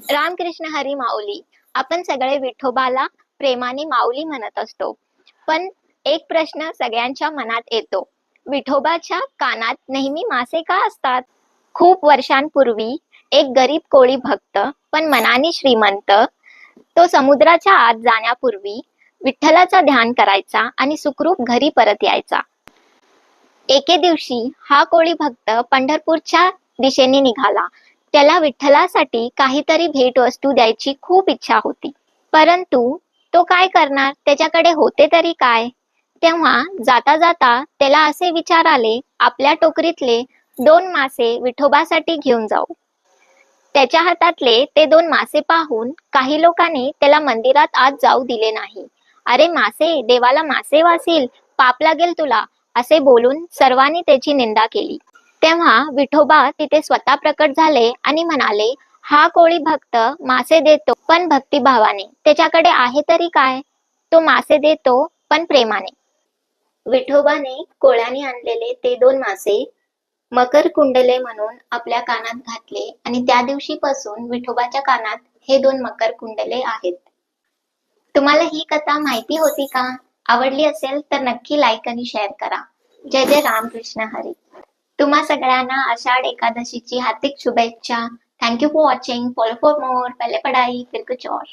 रामकृष्ण हरी माऊली. आपण सगळे विठोबाला प्रेमाने माऊली म्हणत असतो. पण एक प्रश्न सगळ्यांच्या मनात येतो. विठोबाच्या कानात नेहमी मासे का असतात? खूप वर्षांपूर्वी एक गरीब कोळी भक्त पण मनाने श्रीमंत, तो समुद्राच्या आत जाण्यापूर्वी विठ्ठलाचा ध्यान करायचा आणि सुखरूप घरी परत यायचा. एके दिवशी हा कोळी भक्त पंढरपूरच्या दिशेने निघाला. त्याला विठ्ठलासाठी काहीतरी भेटवस्तू द्यायची खूप इच्छा होती. परंतु तो काय करणार? त्याच्याकडे होते तरी काय? तेव्हा जाता जाता त्याला असे विचार आले, आपल्या टोकरीतले 2 मासे विठोबासाठी घेऊन जाऊ. त्याच्या हातातले ते 2 मासे पाहून काही लोकांनी त्याला मंदिरात आत जाऊ दिले नाही. अरे मासे, देवाला मासे वासील, पाप लागेल तुला, असे बोलून सर्वांनी त्याची निंदा केली. तेव्हा विठोबा तिथे स्वतः प्रकट झाले आणि म्हणाले, हा कोळी भक्त मासे देतो पण भक्तिभावाने, त्याच्याकडे आहे तरी काय? तो मासे देतो पण प्रेमाने. विठोबाने कोळ्याने आणलेले ते 2 मासे मकर कुंडले म्हणून आपल्या कानात घातले आणि त्या दिवशीपासून विठोबाच्या कानात हे 2 मकर कुंडले आहेत. तुम्हाला ही कथा माहिती होती का? आवडली असेल तर नक्की लाईक आणि शेअर करा. जय जय रामकृष्ण हरी. तुम्हा सगळ्यांना आषाढ एकादशीची हार्दिक शुभेच्छा. Thank you for watching. Follow for more. पहले पढ़ाई फिर कुछ और.